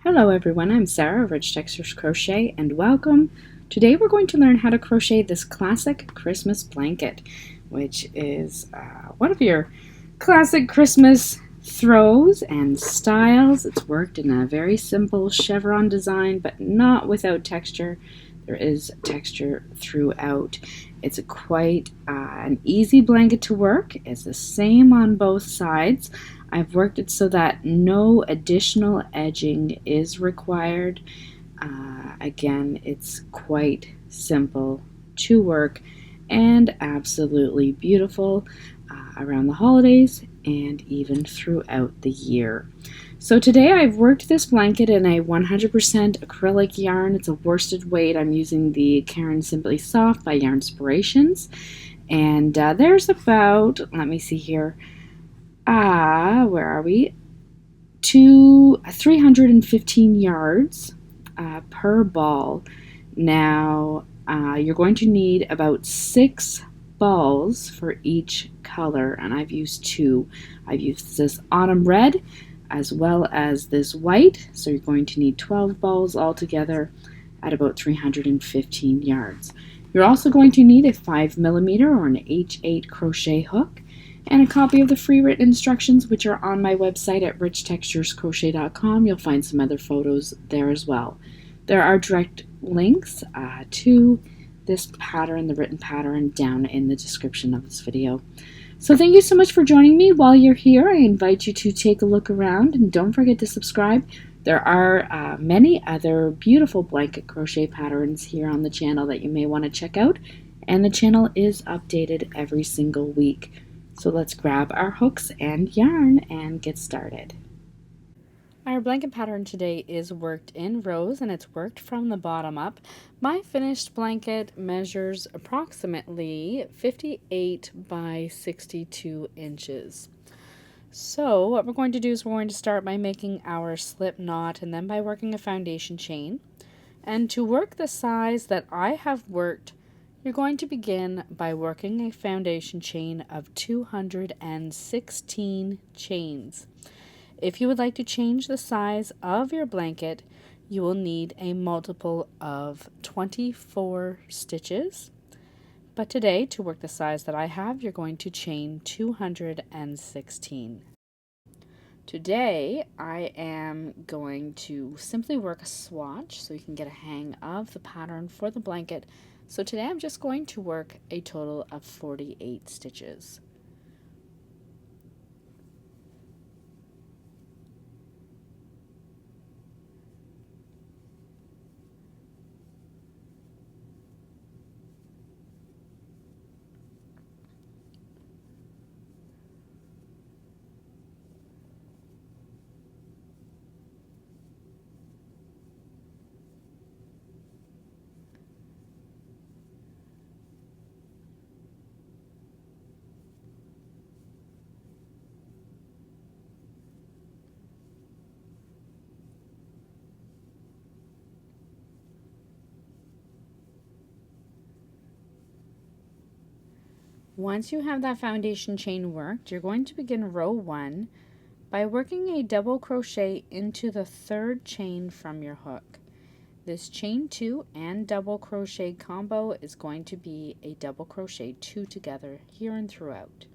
Hello everyone, I'm Sarah of Rich Textures Crochet and welcome. Today we're going to learn how to crochet this classic Christmas blanket, which is one of your classic Christmas throws and styles. It's worked in a very simple chevron design, but not without texture. There is texture throughout. It's quite an easy blanket to work. It's the same on both sides. I've worked it so that no additional edging is required. Again, it's quite simple to work and absolutely beautiful around the holidays and even throughout the year. So today I've worked this blanket in a 100% acrylic yarn. It's a worsted weight. I'm using the Caron Simply Soft by Yarnspirations. And there's about, let me see here, where are we? 315 yards per ball. Now you're going to need about 6 balls for each color, and I've used 2. I've used this autumn red as well as this white, so you're going to need 12 balls altogether at about 315 yards. You're also going to need a 5mm or an H8 crochet hook and a copy of the free written instructions, which are on my website at richtexturescrochet.com. You'll find some other photos there as well. There are direct links to this pattern, the written pattern, down in the description of this video. So thank you so much for joining me. While you're here, I invite you to take a look around and don't forget to subscribe. There are many other beautiful blanket crochet patterns here on the channel that you may want to check out, and the channel is updated every single week. So let's grab our hooks and yarn and get started. Our blanket pattern today is worked in rows and it's worked from the bottom up. My finished blanket measures approximately 58 by 62 inches. So what we're going to do is we're going to start by making our slip knot and then by working a foundation chain. And to work the size that I have worked, you're going to begin by working a foundation chain of 216 chains. If you would like to change the size of your blanket, you will need a multiple of 24 stitches. But today, to work the size that I have, you're going to chain 216. Today, I am going to simply work a swatch so you can get a hang of the pattern for the blanket. So today I'm just going to work a total of 48 stitches. Once you have that foundation chain worked, you're going to begin row 1 by working a double crochet into the 3rd chain from your hook. This chain 2 and double crochet combo is going to be a double crochet 2 together here and throughout.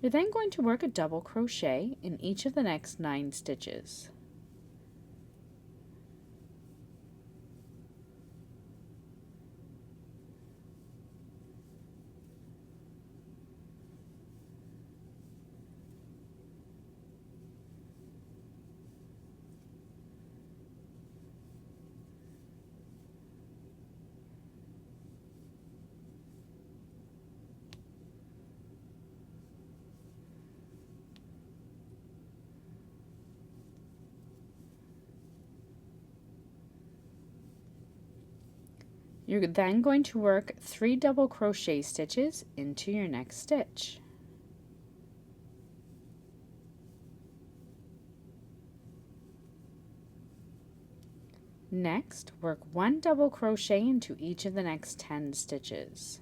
You're then going to work a double crochet in each of the next 9 stitches. You're then going to work 3 double crochet stitches into your next stitch. Next, work 1 double crochet into each of the next 10 stitches.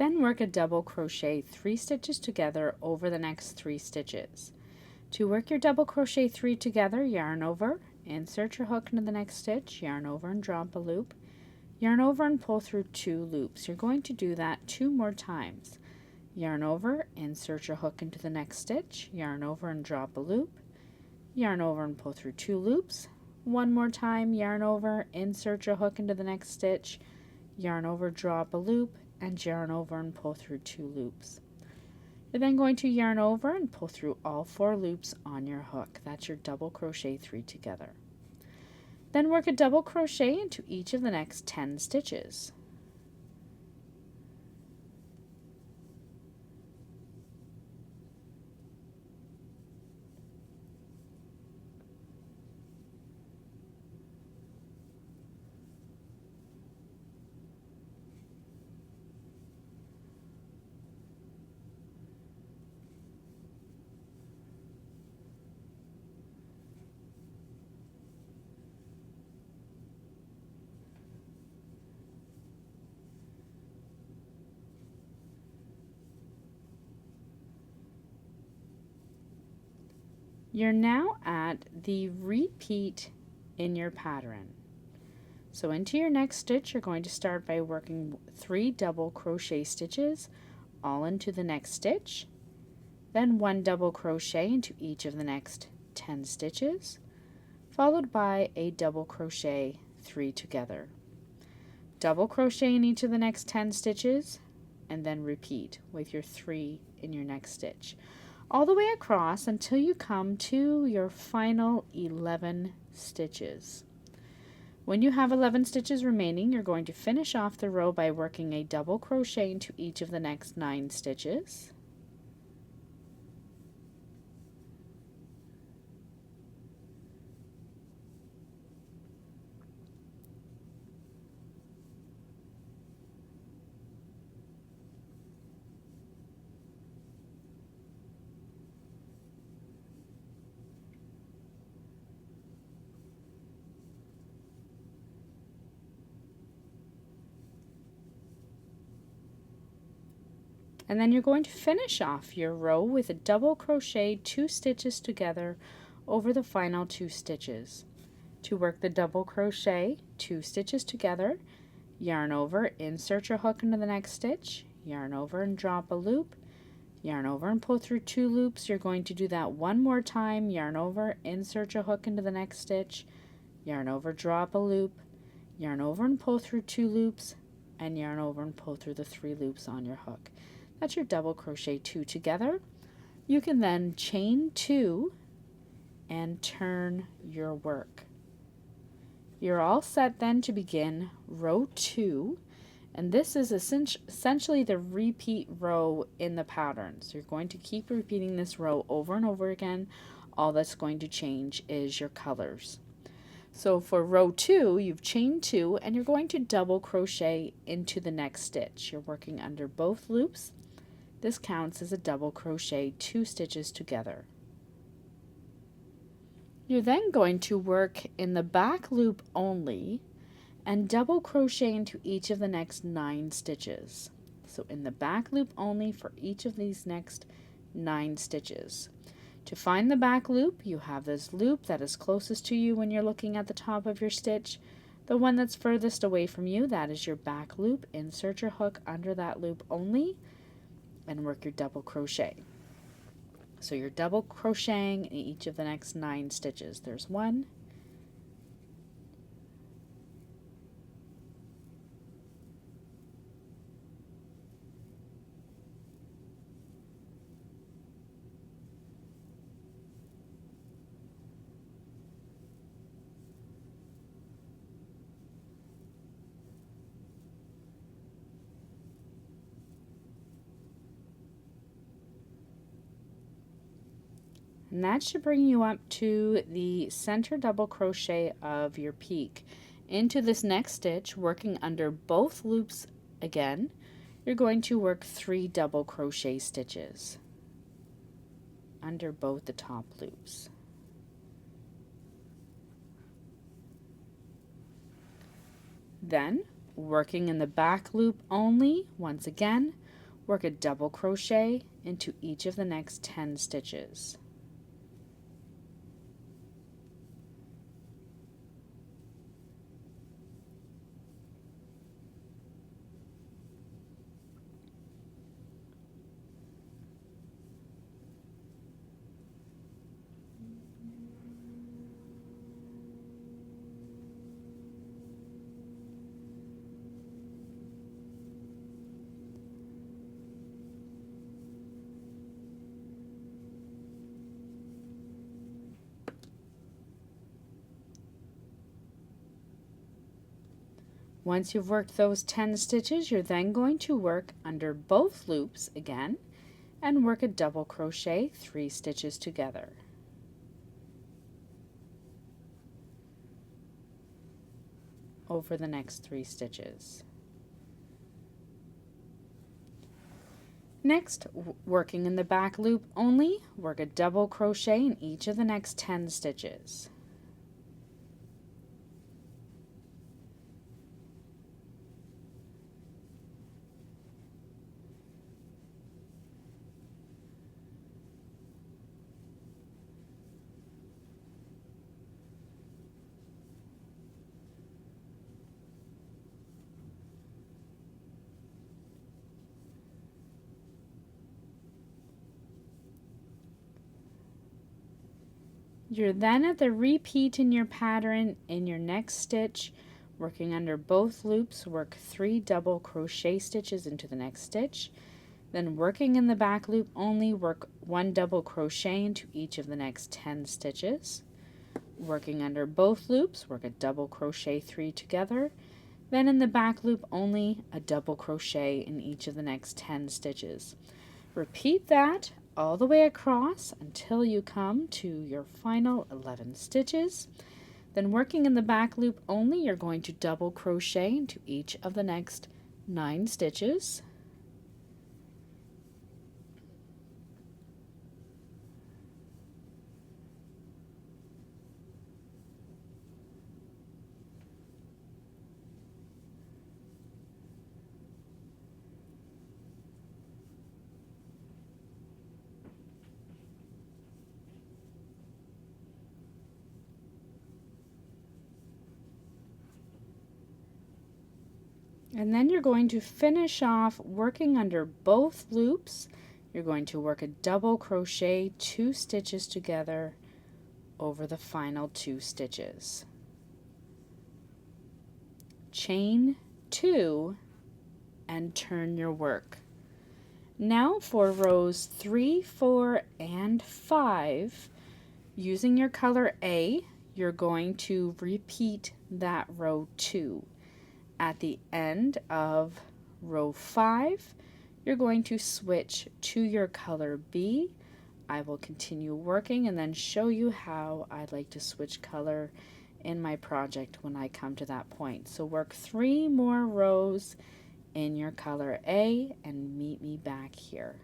Then work a double crochet 3 stitches together over the next 3 stitches. To work your double crochet 3 together, yarn over, insert your hook into the next stitch, yarn over and drop a loop, yarn over and pull through 2 loops. You're going to do that 2 more times. Yarn over, insert your hook into the next stitch, yarn over and drop a loop, yarn over and pull through 2 loops. One more time, yarn over, insert your hook into the next stitch, yarn over, drop a loop, and yarn over and pull through 2 loops. You're then going to yarn over and pull through all 4 loops on your hook. That's your double crochet 3 together. Then work a double crochet into each of the next 10 stitches. You're now at the repeat in your pattern. So into your next stitch, you're going to start by working 3 double crochet stitches all into the next stitch, then 1 double crochet into each of the next 10 stitches, followed by a double crochet 3 together. Double crochet in each of the next 10 stitches, and then repeat with your 3 in your next stitch, all the way across until you come to your final 11 stitches. When you have 11 stitches remaining, you're going to finish off the row by working a double crochet into each of the next 9 stitches. And then you're going to finish off your row with a double crochet 2 stitches together over the final 2 stitches. To work the double crochet 2 stitches together, yarn over, insert your hook into the next stitch, yarn over and drop a loop, yarn over and pull through 2 loops. You're going to do that one more time, yarn over, insert your hook into the next stitch, yarn over, drop a loop, yarn over and pull through 2 loops, and yarn over and pull through the 3 loops on your hook. That's your double crochet 2 together. You can then chain 2 and turn your work. You're all set then to begin row 2, and this is essentially the repeat row in the pattern. So you're going to keep repeating this row over and over again. All that's going to change is your colors. So for row 2, you've chained 2 and you're going to double crochet into the next stitch. You're working under both loops. This counts as a double crochet 2 stitches together. You're then going to work in the back loop only and double crochet into each of the next 9 stitches. So in the back loop only for each of these next 9 stitches. To find the back loop, you have this loop that is closest to you when you're looking at the top of your stitch. The one that's furthest away from you, that is your back loop. Insert your hook under that loop only and work your double crochet. So you're double crocheting in each of the next 9 stitches. There's 1, and that should bring you up to the center double crochet of your peak. Into this next stitch, working under both loops again, you're going to work 3 double crochet stitches under both the top loops. Then, working in the back loop only, once again, Work a double crochet into each of the next 10 stitches. Once you've worked those 10 stitches, you're then going to work under both loops again and work a double crochet 3 stitches together. Over the next 3 stitches. Next, working in the back loop only, work a double crochet in each of the next 10 stitches. You're then at the repeat in your pattern in your next stitch, working under both loops, work 3 double crochet stitches into the next stitch. Then working in the back loop only, work 1 double crochet into each of the next 10 stitches. Working under both loops, work a double crochet 3 together. Then in the back loop only, a double crochet in each of the next 10 stitches. Repeat that all the way across until you come to your final 11 stitches. Then working in the back loop only, you're going to double crochet into each of the next 9 stitches. And then you're going to finish off working under both loops. You're going to work a double crochet 2 stitches together over the final 2 stitches. Chain 2 and turn your work. Now for rows 3, 4, and 5, using your color A, you're going to repeat that row 2. At the end of row 5, you're going to switch to your color B. I will continue working and then show you how I like to switch color in my project when I come to that point. So work 3 more rows in your color A and meet me back here.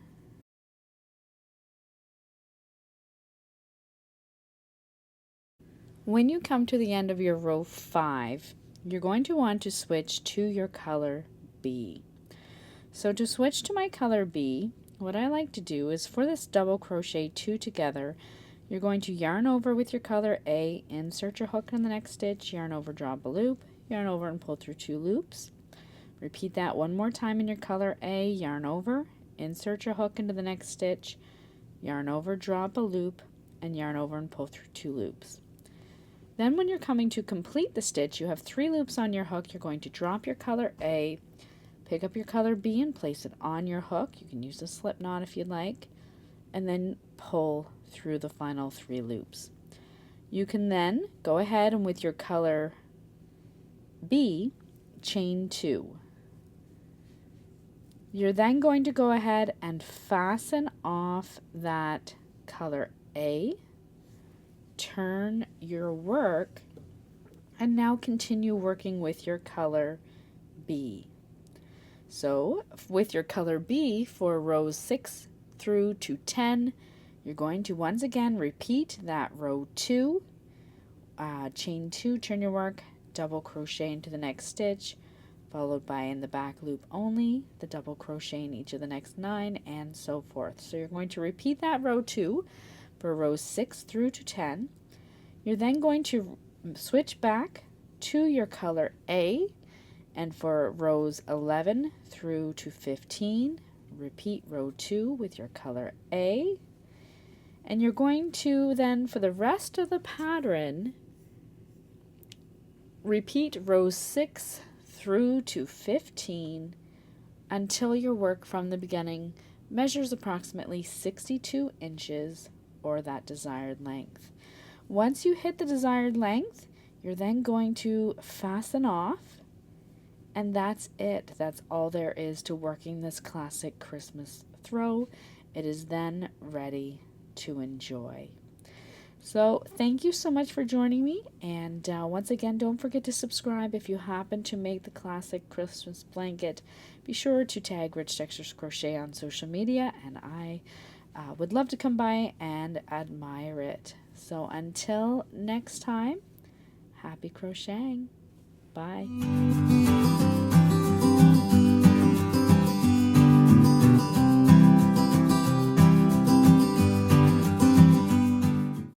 When you come to the end of your row 5, you're going to want to switch to your color B. So to switch to my color B, what I like to do is for this double crochet 2 together, you're going to yarn over with your color A, insert your hook in the next stitch, yarn over, draw up a loop, yarn over and pull through 2 loops. Repeat that one more time in your color A, yarn over, insert your hook into the next stitch, yarn over, draw up a loop, and yarn over and pull through 2 loops. Then when you're coming to complete the stitch, you have 3 loops on your hook. You're going to drop your color A, pick up your color B and place it on your hook. You can use a slip knot if you'd like, and then pull through the final 3 loops. You can then go ahead and with your color B, chain 2. You're then going to go ahead and fasten off that color A, turn your work, and now continue working with your color B. So with your color B for rows 6 through to 10, you're going to once again repeat that row 2, chain 2, turn your work, double crochet into the next stitch, followed by in the back loop only, the double crochet in each of the next 9, and so forth. So you're going to repeat that row 2 for rows 6 through to 10. You're then going to switch back to your color A, and for rows 11 through to 15, repeat row 2 with your color A. And you're going to then, for the rest of the pattern, repeat rows 6 through to 15 until your work from the beginning measures approximately 62 inches or that desired length. Once you hit the desired length, you're then going to fasten off, and that's it. That's all there is to working this classic Christmas throw. It is then ready to enjoy. So thank you so much for joining me, and once again, don't forget to subscribe. If you happen to make the classic Christmas blanket, be sure to tag Rich Textures Crochet on social media, and I would love to come by and admire it. So until next time, happy crocheting. Bye.